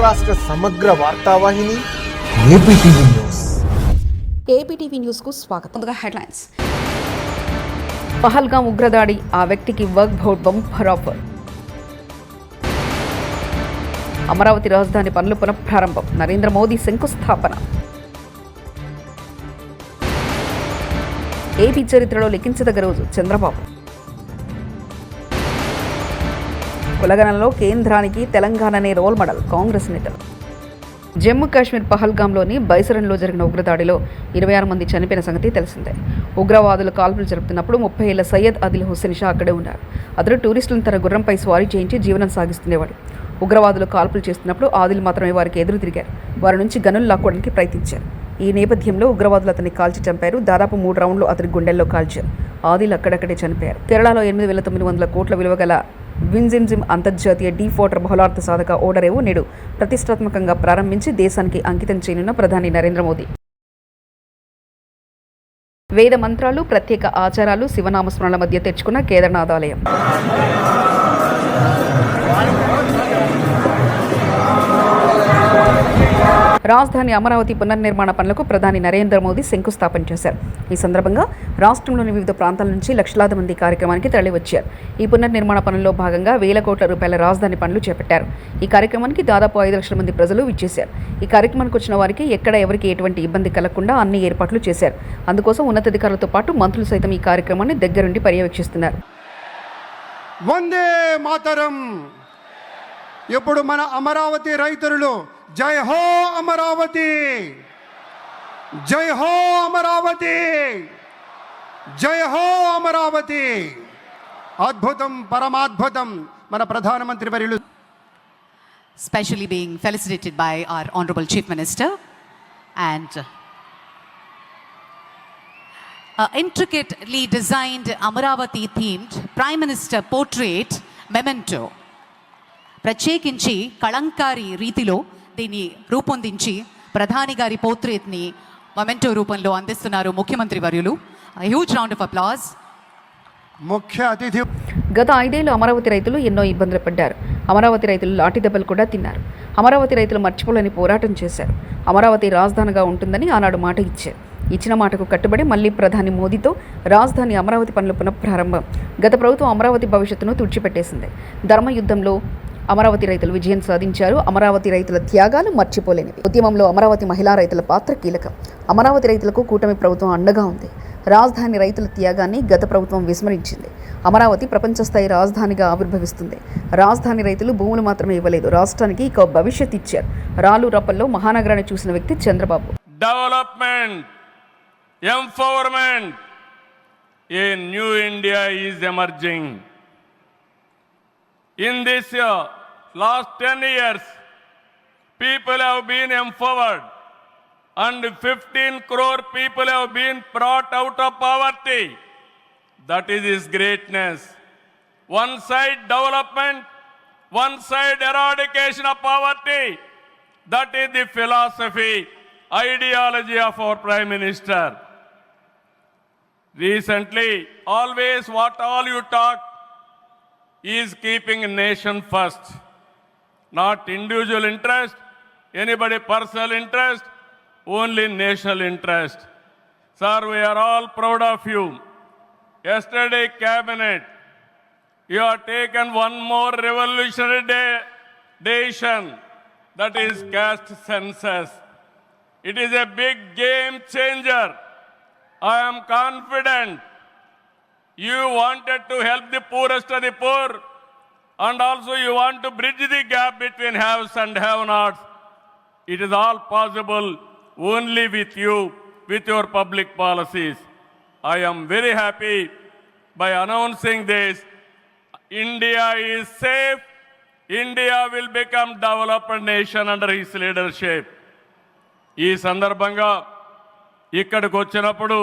రాష్ట్ర సమగ్ర వార్తావాహిని APTV news. APTV న్యూస్కు స్వాగతం. ముందుగా హెడ్లైన్స్. పహల్గాం ఉగ్రదాడి, ఆ వ్యక్తికి work board bumper offer. Amaravati రాజధాని పనులు పునఃప్రారంభం, నరేంద్ర మోదీ శంకుస్థాపన. ఏపీ చరిత్రలో లిఖించదగ్గ రోజు, చంద్రబాబు. కులగణంలో కేంద్రానికి తెలంగాణనే రోల్ మోడల్, కాంగ్రెస్ నేతలు. జమ్మూ కాశ్మీర్ పహల్గాంలోని బైసరన్లో జరిగిన ఉగ్రదాడిలో 26 మంది చనిపోయిన సంగతి తెలిసిందే. ఉగ్రవాదులు కాల్పులు జరుపుతున్నప్పుడు 30 ఏళ్ల సయ్యద్ ఆదిల్ హుస్సేన్ షా అక్కడే ఉన్నారు. అతడు టూరిస్టులను తన గుర్రంపై స్వారీ చేయించి జీవనం సాగిస్తుండేవాడు. ఉగ్రవాదులు కాల్పులు చేస్తున్నప్పుడు ఆదిల్ మాత్రమే వారికి ఎదురు తిరిగారు. వారి నుంచి గనులు లాక్కోవడానికి ప్రయత్నించారు. ఈ నేపథ్యంలో ఉగ్రవాదులు అతన్ని కాల్చి చంపారు. దాదాపు 3 రౌండ్లు అతని గుండెల్లో కాల్చారు. ఆదిల్ అక్కడక్కడే చనిపోయారు. కేరళలో 8,900 కోట్ల విలువ గల వింజిమ్జిమ్ అంతర్జాతీయ డీప్ వాటర్ బహుళార్థ సాధక ఓడరేవు నేడు ప్రతిష్టాత్మకంగా ప్రారంభించి దేశానికి అంకితం చేయనున్న ప్రధాని నరేంద్ర మోదీ. వేద మంత్రాలు, ప్రత్యేక ఆచారాలు, శివనామస్మరణల మధ్య తెచ్చుకున్న కేదార్నాథ్ ఆలయం. రాజధాని అమరావతి పునర్నిర్మాణ పనులకు ప్రధాని నరేంద్ర మోదీ శంకుస్థాపన చేశారు. ఈ సందర్భంగా రాష్ట్రంలోని వివిధ ప్రాంతాల నుంచి లక్షలాది మంది కార్యక్రమానికి తరలివచ్చారు. ఈ పునర్నిర్మాణ పనుల్లో భాగంగా వేల కోట్ల రూపాయల రాజధాని పనులు చేపట్టారు. ఈ కార్యక్రమానికి దాదాపు 5 లక్షల మంది ప్రజలు విచ్చేశారు. ఈ కార్యక్రమానికి వచ్చిన వారికి ఎక్కడ ఎవరికి ఎటువంటి ఇబ్బంది కలగకుండా అన్ని ఏర్పాట్లు చేశారు. అందుకోసం ఉన్నతాధికారులతో పాటు మంత్రులు సైతం ఈ కార్యక్రమాన్ని దగ్గరుండి పర్యవేక్షిస్తున్నారు. వందే మాతరం. ఇప్పుడు మన అమరావతి రైతులు జై హో అమరావతి, జై హో అమరావతి, జై హో అమరావతి. అద్భుతం, పరమాద్భుతం. మన ప్రధానమంత్రి వర్యులు specially being felicitated by our honorable chief minister and intricately designed Amaravati themed prime minister portrait memento ప్రత్యేకించి కళంకారి రీతిలో దీన్ని రూపొందించి ప్రధాని గారి పోర్ట్రేట్ని మొమెంటో రూపంలో అందిస్తున్నారు ముఖ్యమంత్రి వర్యులు. Huge round of applause. ముఖ్య అతిథి. గత 5 ఏళ్లు అమరావతి రైతులు ఎన్నో ఇబ్బందులు పడ్డారు. అమరావతి రైతులు లాఠీ దెబ్బలు కూడా తిన్నారు. అమరావతి రైతులు మర్చిపోలేని పోరాటం చేశారు. అమరావతి రాజధానిగా ఉంటుందని ఆనాడు మాట ఇచ్చారు. ఇచ్చిన మాటకు కట్టుబడి మళ్లీ ప్రధాని మోదీతో రాజధాని అమరావతి పనులు పునఃప్రారంభం. గత ప్రభుత్వం అమరావతి భవిష్యత్తును తుడిచిపెట్టేసింది. ధర్మయుద్ధంలో అమరావతి రైతులు విజయం సాధించారు. అమరావతి రైతుల త్యాగాలు మర్చిపోలేనివి. ఉద్యమంలో అమరావతి మహిళా రైతుల పాత్ర కీలకం. అమరావతి రైతులకు కూటమి ప్రభుత్వం అండగా ఉంది. రాజధాని రైతుల త్యాగాన్ని గత ప్రభుత్వం విస్మరించింది. అమరావతి ప్రపంచ స్థాయి రాజధానిగా ఆవిర్భవిస్తుంది. రాజధాని రైతులు భూములు మాత్రమే ఇవ్వలేదు, రాష్ట్రానికి ఇక భవిష్యత్ ఇచ్చారు. రాళ్ళు రప్పల్లో మహానగరాన్ని చూసిన వ్యక్తి Chandrababu. Development, empowerment, a new India is emerging. In this last 10 years, people have been empowered and 15 crore people have been brought out of poverty. That is his greatness. One side development, one side eradication of poverty. That is the philosophy, ideology of our Prime Minister. Recently, always what all you talk is keeping a nation first, not individual interest, anybody personal interest, only national interest. Sir, we are all proud of you. Yesterday cabinet, you have taken one more revolutionary decision, that is caste census. It is a big game changer. I am confident you wanted to help the poorest of the poor, and also you want to bridge the gap between haves and have-nots. It is all possible only with you, with your public policies. I am very happy by announcing this. India is safe. India will become developed nation under his leadership. ఈ సందర్భంగా ఇక్కడికి వచ్చినప్పుడు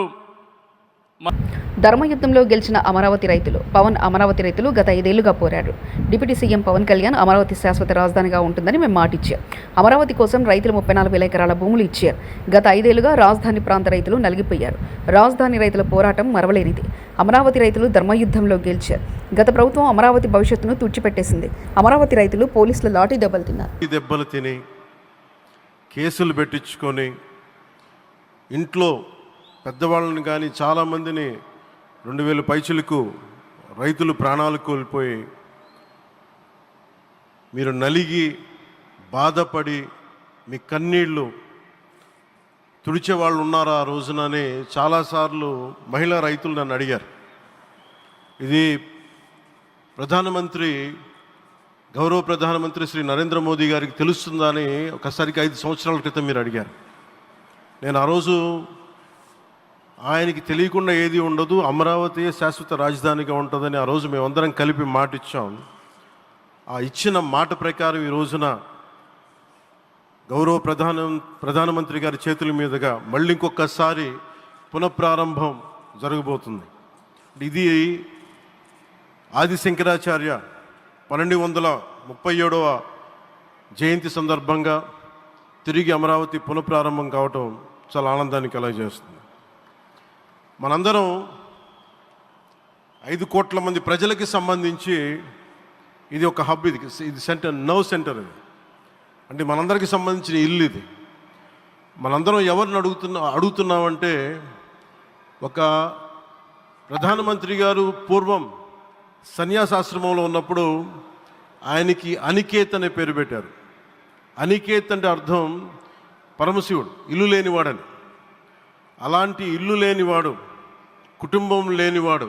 ధర్మయుద్ధంలో గెలిచిన అమరావతి రైతులు పవన్ అమరావతి రైతులు గత 5 ఏళ్లుగా పోరాడు. డిప్యూటీ సీఎం పవన్ కళ్యాణ్ అమరావతి శాశ్వత రాజధానిగా ఉంటుందని మేము మాటిచ్చాం. అమరావతి కోసం రైతులు 34,000 ఎకరాల భూములు ఇచ్చారు. గత 5 ఏళ్లుగా రాజధాని ప్రాంత రైతులు నలిగిపోయారు. రాజధాని రైతుల పోరాటం మరవలేనిది. అమరావతి రైతులు ధర్మయుద్ధంలో గెలిచారు. గత ప్రభుత్వం అమరావతి భవిష్యత్తును తుడిచిపెట్టేసింది. అమరావతి రైతులు పోలీసుల లాఠీ దెబ్బలు తిన్నారు. దెబ్బలు తిని కేసులు పెట్టించుకొని ఇంట్లో పెద్దవాళ్ళని కానీ చాలామందిని 2,000 పైచులకు రైతులు ప్రాణాలు కోల్పోయి మీరు నలిగి బాధపడి మీ కన్నీళ్ళు తుడిచే వాళ్ళు ఉన్నారా ఆ రోజునని చాలాసార్లు మహిళా రైతులు నన్ను అడిగారు. ఇది గౌరవ ప్రధానమంత్రి శ్రీ నరేంద్ర మోదీ గారికి తెలుస్తుందా అని ఒకసారికి 5 సంవత్సరాల క్రితం మీరు అడిగారు. నేను ఆ రోజు ఆయనకి తెలియకుండా ఏది ఉండదు, అమరావతి శాశ్వత రాజధానిగా ఉంటుందని ఆ రోజు మేమందరం కలిపి మాట ఇచ్చాం. ఆ ఇచ్చిన మాట ప్రకారం ఈ రోజున గౌరవ ప్రధానమంత్రి గారి చేతుల మీదుగా మళ్ళీ ఇంకొకసారి పునఃప్రారంభం జరగబోతుంది. ఇది ఆది శంకరాచార్య 1237వ జయంతి సందర్భంగా తిరిగి అమరావతి పునఃప్రారంభం కావటం చాలా ఆనందాన్ని కలగజేస్తుంది. మనందరం 5 కోట్ల మంది ప్రజలకి సంబంధించి ఇది ఒక హబ్, ఇది సెంటర్, నర్వ్ సెంటర్. ఇది అంటే మనందరికీ సంబంధించిన ఇల్లు. ఇది మనందరం ఎవరిని అడుగుతున్నామంటే ఒక ప్రధానమంత్రి గారు పూర్వం సన్యాసాశ్రమంలో ఉన్నప్పుడు ఆయనకి అనికేత్ అనే పేరు పెట్టారు. అనికేత్ అంటే అర్థం పరమశివుడు, ఇల్లు లేనివాడని. అలాంటి ఇల్లు లేనివాడు, కుటుంబం లేనివాడు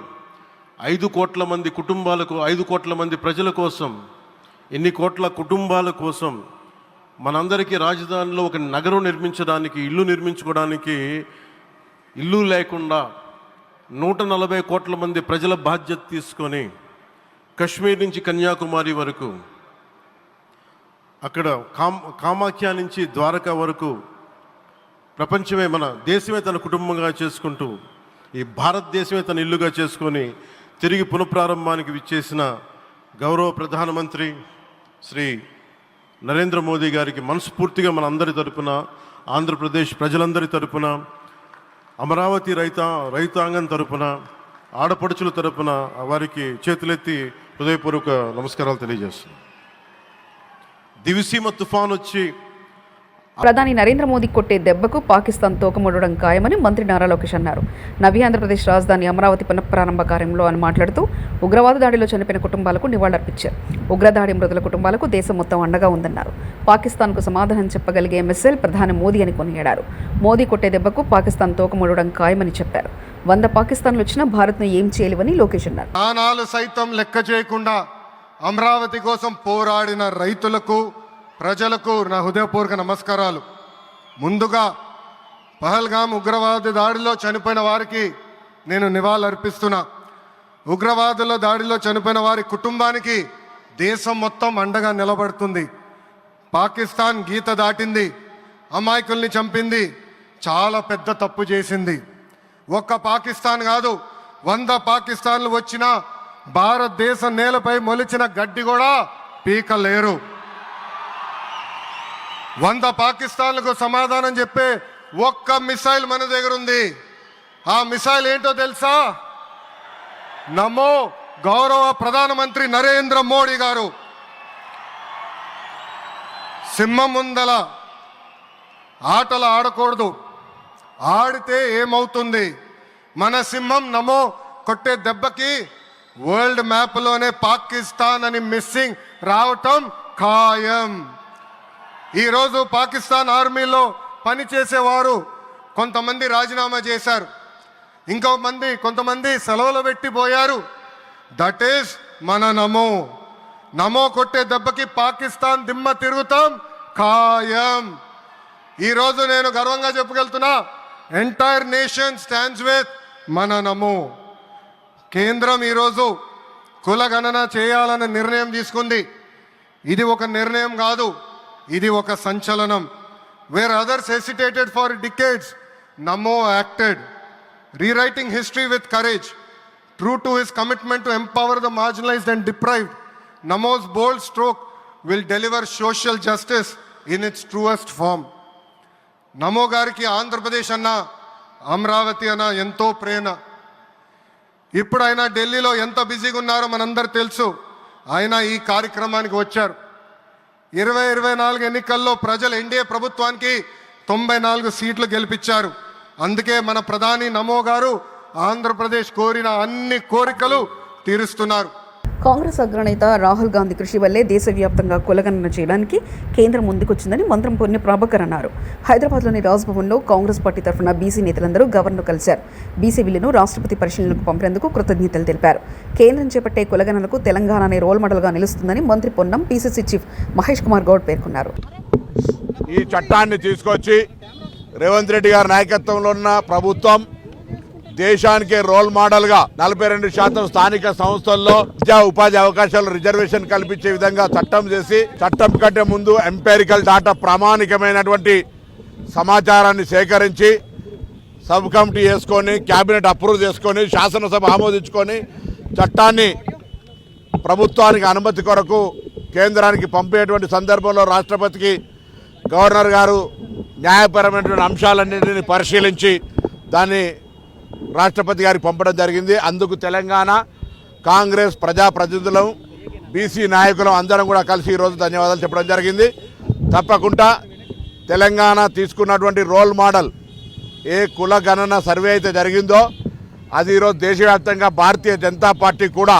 5 కోట్ల మంది కుటుంబాలకు, 5 కోట్ల మంది ప్రజల కోసం, ఎన్ని కోట్ల కుటుంబాల కోసం మనందరికీ రాజధానిలో ఒక నగరం నిర్మించడానికి, ఇల్లు నిర్మించుకోవడానికి ఇల్లు లేకుండా 140 కోట్ల మంది ప్రజల బాధ్యత తీసుకొని కశ్మీర్ నుంచి కన్యాకుమారి వరకు, అక్కడ కామాఖ్య నుంచి ద్వారకా వరకు ప్రపంచమే, మన దేశమే తన కుటుంబంగా చేసుకుంటూ ఈ భారతదేశమే తన ఇల్లుగా చేసుకొని తిరిగి పునఃప్రారంభానికి విచ్చేసిన గౌరవ ప్రధానమంత్రి శ్రీ నరేంద్ర మోదీ గారికి మనస్ఫూర్తిగా మన అందరి తరపున, ఆంధ్రప్రదేశ్ ప్రజలందరి తరపున, అమరావతి రైతాంగం తరపున, ఆడపడుచుల తరపున వారికి చేతులెత్తి హృదయపూర్వక నమస్కారాలు తెలియజేస్తున్నాను. దివిసీమ తుఫాన్ వచ్చి ప్రధాని నరేంద్ర మోదీ కొట్టే దెబ్బకు పాకిస్తాన్ తోకముడడం ఖాయమని మంత్రి నారా లోకేష్ అన్నారు. నవీ ఆంధ్రప్రదేశ్ రాజధాని అమరావతి పునఃప్రారంభ కార్యంలో అని మాట్లాడుతూ ఉగ్రవాద దాడిలో చనిపోయిన కుటుంబాలకు నివాళులర్పించారు. ఉగ్రదాడి మృతుల కుటుంబాలకు దేశం మొత్తం అండగా ఉందన్నారు. పాకిస్తాన్కు సమాధానం చెప్పగలిగే మిస్సైల్ ప్రధాని మోదీ అని కొనియాడారు. మోదీ కొట్టే దెబ్బకు పాకిస్తాన్ తోకముడడం ఖాయమని చెప్పారు. 100 పాకిస్తాన్లు వచ్చినా భారత్ను ఏం చేయలేవని లోకేష్ అన్నారు. ప్రాణాలు సైతం లెక్క చేయకుండా అమరావతి కోసం పోరాడిన రైతులకు, ప్రజలకు నా హృదయపూర్వక నమస్కారాలు. ముందుగా పహల్గామ్ ఉగ్రవాద దాడిలో చనిపోయిన వారికి నేను నివాళులర్పిస్తున్నా. ఉగ్రవాదుల దాడిలో చనిపోయిన వారి కుటుంబానికి దేశం మొత్తం అండగా నిలబడుతుంది. పాకిస్తాన్ గీత దాటింది, అమాయకుల్ని చంపింది, చాలా పెద్ద తప్పు చేసింది. ఒక్క పాకిస్తాన్ కాదు, 100 పాకిస్తాన్లు వచ్చినా భారతదేశం నేలపై మొలిచిన గడ్డి కూడా పీకలేరు. 100 పాకిస్తాన్లకు సమాధానం చెప్పే ఒక్క మిసైల్ మన దగ్గర ఉంది. ఆ మిసైల్ ఏంటో తెలుసా? నమో గౌరవ ప్రధానమంత్రి నరేంద్ర మోడీ గారు. సింహం ముందల ఆటలు ఆడకూడదు, ఆడితే ఏమవుతుంది? మన సింహం నమో కొట్టే దెబ్బకి వరల్డ్ మ్యాప్లోనే పాకిస్తాన్ అని మిస్సింగ్ రావటం ఖాయం. ఈరోజు పాకిస్తాన్ ఆర్మీలో పనిచేసేవారు కొంతమంది రాజీనామా చేశారు, కొంతమంది సెలవులు పెట్టిపోయారు. దట్ ఈస్ మన నమో కొట్టే దెబ్బకి పాకిస్తాన్ దిమ్మ తిరుగుతాం ఖాయం. ఈరోజు నేను గర్వంగా చెప్పగలుగుతున్నా, ఎంటైర్ నేషన్ స్టాండ్స్ విత్ మన నమో. కేంద్రం ఈరోజు కులగణన చేయాలన్న నిర్ణయం తీసుకుంది. ఇది ఒక నిర్ణయం కాదు, ఇది ఒక సంచలనం. Where others hesitated for decades, Namo acted, rewriting history with courage. True to his commitment to empower the marginalized and deprived, Namo's bold stroke will deliver social justice in its truest form. నమో గారికి ఆంధ్రప్రదేశ్ అన్న అమరావతి అన్న ఎంతో ప్రేమ. ఇప్పుడు ఆయన ఢిల్లీలో ఎంత బిజీగా ఉన్నారో మనందరూ తెలుసు. ఆయన ఈ కార్యక్రమానికి వచ్చారు. 2024 ఎన్నికల్లో ప్రజలు ఎన్డీఏ ప్రభుత్వానికి 94 సీట్లు గెలిపించారు. అందుకే మన ప్రధాని నమో గారు ఆంధ్రప్రదేశ్ కోరిన అన్ని కోరికలు తీరుస్తున్నారు. కాంగ్రెస్ అగ్రనేత రాహుల్ గాంధీ కృషి వల్లే దేశవ్యాప్తంగా కులగణన చేయడానికి కేంద్రం ముందుకొచ్చిందని మంత్రి పొన్ని ప్రభాకర్ అన్నారు. హైదరాబాద్లోని రాజ్భవన్లో కాంగ్రెస్ పార్టీ తరఫున బీసీ నేతలందరూ గవర్నర్ను కలిశారు. బీసీ బిల్లును రాష్ట్రపతి పరిశీలనకు పంపినందుకు కృతజ్ఞతలు తెలిపారు. కేంద్రం చేపట్టే కులగణనకు తెలంగాణనే రోల్ మోడల్గా నిలుస్తుందని మంత్రి పొన్నం పీసీసీ చీఫ్ మహేష్ కుమార్ గౌడ్ పేర్కొన్నారు. ఈ చట్టాన్ని తీసుకొచ్చి రేవంత్ రెడ్డి గారి నాయకత్వంలో ఉన్న ప్రభుత్వం దేశానికే రోల్ మోడల్ గా 42% స్థానిక సంస్థల్లో విద్యా ఉపాధి అవకాశాలు రిజర్వేషన్ కల్పించే విధంగా చట్టం చేసి, చట్టం కంటే ముందు ఎంపెరికల్ డాటా ప్రామాణికమైనటువంటి సమాచారాన్ని సేకరించి సబ్ కమిటీ వేసుకొని కేబినెట్ అప్రూవ్ చేసుకొని శాసనసభ ఆమోదించుకొని చట్టాన్ని ప్రభుత్వానికి అనుమతి కొరకు కేంద్రానికి పంపేటువంటి సందర్భంలో రాష్ట్రపతికి గవర్నర్ గారు న్యాయపరమైనటువంటి అంశాలన్నింటినీ పరిశీలించి దాన్ని రాష్ట్రపతి గారికి పంపడం జరిగింది. అందుకు తెలంగాణ కాంగ్రెస్ ప్రజాప్రతినిధులం బీసీ నాయకులం అందరం కూడా కలిసి ఈరోజు ధన్యవాదాలు చెప్పడం జరిగింది. తప్పకుండా తెలంగాణ తీసుకున్నటువంటి రోల్ మోడల్ ఏ కుల గణన సర్వే అయితే జరిగిందో అది ఈరోజు దేశవ్యాప్తంగా భారతీయ జనతా పార్టీ కూడా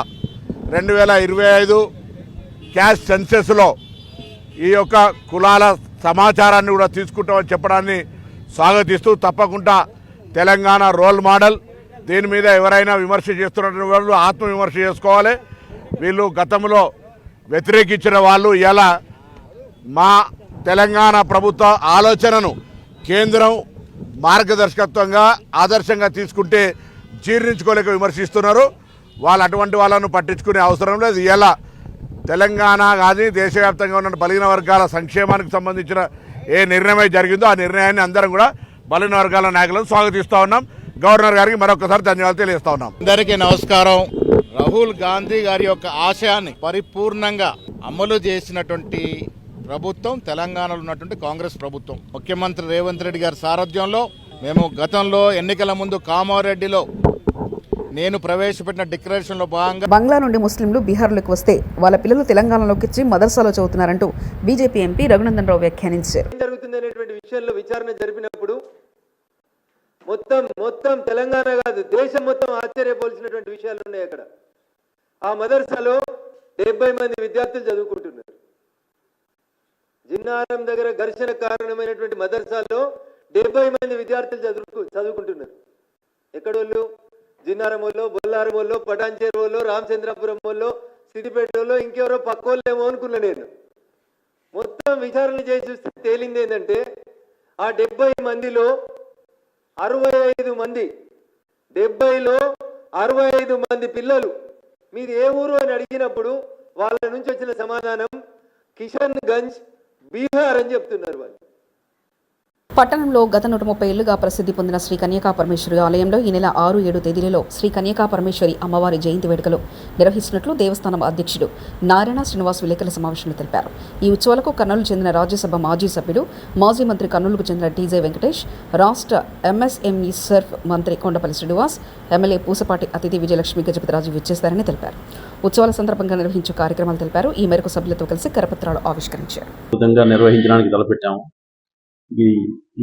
2025 క్యాస్ట్ సెన్సెస్లో ఈ యొక్క కులాల సమాచారాన్ని కూడా తీసుకుంటామని చెప్పడాన్ని స్వాగతిస్తూ, తప్పకుండా తెలంగాణ రోల్ మోడల్. దీని మీద ఎవరైనా విమర్శ చేస్తున్న వాళ్ళు ఆత్మవిమర్శ చేసుకోవాలి. వీళ్ళు గతంలో వ్యతిరేకించిన వాళ్ళు ఇలా మా తెలంగాణ ప్రభుత్వ ఆలోచనను కేంద్రం మార్గదర్శకత్వంగా ఆదర్శంగా తీసుకుంటే జీర్ణించుకోలేక విమర్శిస్తున్నారు. వాళ్ళు అటువంటి వాళ్ళను పట్టించుకునే అవసరం లేదు. ఇలా తెలంగాణ కానీ దేశవ్యాప్తంగా ఉన్న బలహీన వర్గాల సంక్షేమానికి సంబంధించిన ఏ నిర్ణయం జరిగిందో ఆ నిర్ణయాన్ని అందరం కూడా బలహీన వర్గాల నాయకులను స్వాగతిస్తూ ఉన్నాం. గవర్నర్ గారికి మరొకసారి ధన్యవాదాలు తెలియజేస్తా ఉన్నాం. అందరికీ నమస్కారం. రాహుల్ గాంధీ గారి యొక్క ఆశయాన్ని పరిపూర్ణంగా అమలు చేసినటువంటి ప్రభుత్వం తెలంగాణలో ఉన్నటువంటి కాంగ్రెస్ ప్రభుత్వం. ముఖ్యమంత్రి రేవంత్ రెడ్డి గారి సారథ్యంలో మేము గతంలో ఎన్నికల ముందు కామారెడ్డిలో నేను ప్రవేశపెట్టిన డిక్లరేషన్లో భాగంగా బంగ్లా నుండి ముస్లింలు బీహార్లోకి వస్తే వాళ్ళ పిల్లలు తెలంగాణలోకి వచ్చి మదర్సాలో చదువుతున్నారంటూ బీజేపీ ఎంపీ రఘునందన్ రావు వ్యాఖ్యానించారు. జరుగుతుందనేటువంటి విషయంలో విచారణ జరిపినప్పుడు మొత్తం తెలంగాణ కాదు దేశం మొత్తం ఆశ్చర్యపోల్సినటువంటి విషయాలు ఉన్నాయి. అక్కడ ఆ మదర్సాలో 70 మంది విద్యార్థులు చదువుకుంటున్నారు. జిన్నారం దగ్గర ఘర్షణ కారణమైనటువంటి మదర్సాలో 70 మంది విద్యార్థులు చదువుకుంటున్నారు. ఎక్కడోళ్ళు? జిన్నారం వాళ్ళు, బొల్లారం వాళ్ళు, పటాన్చేరు వాళ్ళు, రామచంద్రపురం వాళ్ళు, సిద్దిపేట వాళ్ళు, ఇంకెవరో పక్క వాళ్ళేమో అనుకున్నా నేను. మొత్తం విచారణ చేసి చూస్తే తేలింది ఏంటంటే ఆ 70 మందిలో 65 మంది 70లో 65 మంది పిల్లలు మీది ఏ ఊరు అని అడిగినప్పుడు వాళ్ళ నుంచి వచ్చిన సమాధానం కిషన్ గంజ్ బీహార్ అని చెప్తున్నారు వాళ్ళు. పట్టణంలో గత 130 ఏళ్లుగా ప్రసిద్ధి పొందిన శ్రీ కన్యకా పరమేశ్వరి ఆలయంలో ఈ నెల 6, 7 తేదీలలో శ్రీ కన్యకా పరమేశ్వరి అమ్మవారి జయంతి వేడుకలు నిర్వహిస్తున్నట్లు దేవస్థానం అధ్యక్షుడు నారాయణ శ్రీనివాస్ విలేకరుల సమావేశంలో తెలిపారు. ఈ ఉత్సవాలకు కర్నూలు చెందిన రాజ్యసభ మాజీ సభ్యుడు, మాజీ మంత్రి కర్నూలుకు చెందిన టీజే వెంకటేష్, రాష్ట్ర ఎంఎస్ఎంఈ సర్ఫ్ మంత్రి కొండపల్లి శ్రీనివాస్, ఎమ్మెల్యే పూసపాటి అతిథి విజయలక్ష్మి గజపతిరాజు విచ్చేస్తారని తెలిపారు. ఉత్సవాల సందర్భంగా నిర్వహించే కార్యక్రమాలు తెలిపారు. ఈ మేరకు సభ్యులతో కలిసి కరపత్రాలు ఆవిష్కరించారు. నిర్వహించడానికి తలపెట్టాము.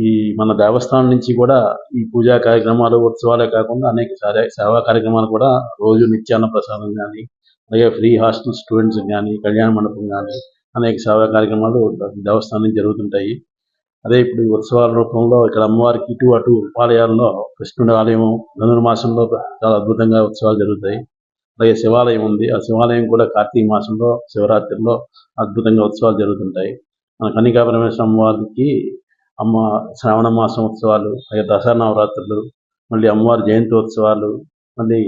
ఈ మన దేవస్థానం నుంచి కూడా ఈ పూజా కార్యక్రమాలు, ఉత్సవాలే కాకుండా అనేక సేవా కార్యక్రమాలు కూడా రోజు నిత్యాన్న ప్రసాదం కానీ, అలాగే ఫ్రీ హాస్టల్ స్టూడెంట్స్ కానీ, కళ్యాణ మండపం కానీ అనేక సేవా కార్యక్రమాలు దేవస్థానం నుంచి జరుగుతుంటాయి. అదే ఇప్పుడు ఉత్సవాల రూపంలో ఇక్కడ అమ్మవారికి ఇటు అటు ఉపాలయాల్లో కృష్ణుడి ఆలయం ధనుర్మాసంలో చాలా అద్భుతంగా ఉత్సవాలు జరుగుతాయి. అలాగే శివాలయం ఉంది. ఆ శివాలయం కూడా కార్తీక మాసంలో శివరాత్రిలో అద్భుతంగా ఉత్సవాలు జరుగుతుంటాయి. మన కన్యకా పరమేశ్వరి అమ్మవారికి శ్రావణ మాసం ఉత్సవాలు, అలాగే దసరా నవరాత్రులు, మళ్ళీ అమ్మవారి జయంతి ఉత్సవాలు, మళ్ళీ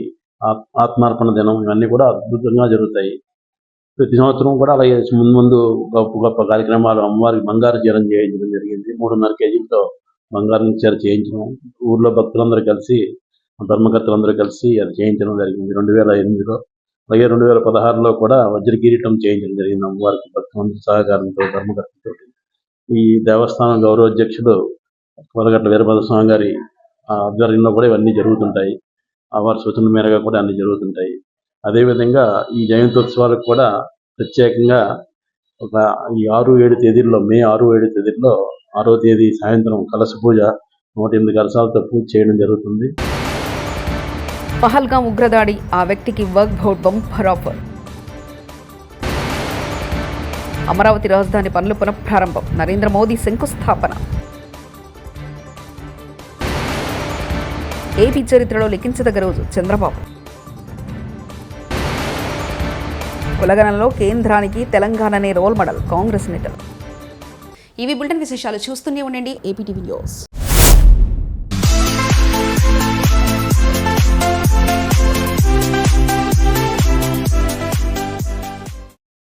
ఆత్మార్పణ దినం, ఇవన్నీ కూడా అద్భుతంగా జరుగుతాయి. ప్రతి సంవత్సరం కూడా అలాగే ముందు గొప్ప కార్యక్రమాలు అమ్మవారికి బంగారు చీరం చేయించడం జరిగింది. 3.5 కేజీలతో బంగారం చీర చేయించడం, ఊర్లో భక్తులందరూ కలిసి ధర్మకర్తలందరూ కలిసి అది చేయించడం జరిగింది 2008లో. అలాగే 2016లో కూడా వజ్ర కిరీటం చేయించడం జరిగింది అమ్మవారికి భక్తులందరి సహకారంతో, ధర్మకర్తలతో. ఈ దేవస్థానం గౌరవ అధ్యక్షుడు కొలగట్ల వీరభద్రస్వామి గారి ఆధ్వర్యంలో కూడా ఇవన్నీ జరుగుతుంటాయి. వారి సూచన మేరగా కూడా అన్ని జరుగుతుంటాయి. అదేవిధంగా ఈ జయంత్యోత్సవాలకు కూడా ప్రత్యేకంగా ఈ 6-7 తేదీల్లో, మే 6-7 తేదీల్లో 6వ తేదీ సాయంత్రం కలశ పూజ 108 కలశాలతో పూజ చేయడం జరుగుతుంది. పహల్గాం ఉగ్రదాడి, ఆ వ్యక్తికి work board bumper offer. Amaravati రాజధాని పనులు పునఃప్రారంభం, నరేంద్ర మోదీ శంకుస్థాపన. ఏపీ చరిత్రలో లిఖించదగ్గ రోజు చంద్రబాబు. కులగణంలో కేంద్రానికి తెలంగాణనే రోల్ మోడల్, కాంగ్రెస్ నేతలు. ఇవి బులెటిన్ విశేషాలు. చూస్తూనే ఉండండి ఏపీటీవీ న్యూస్.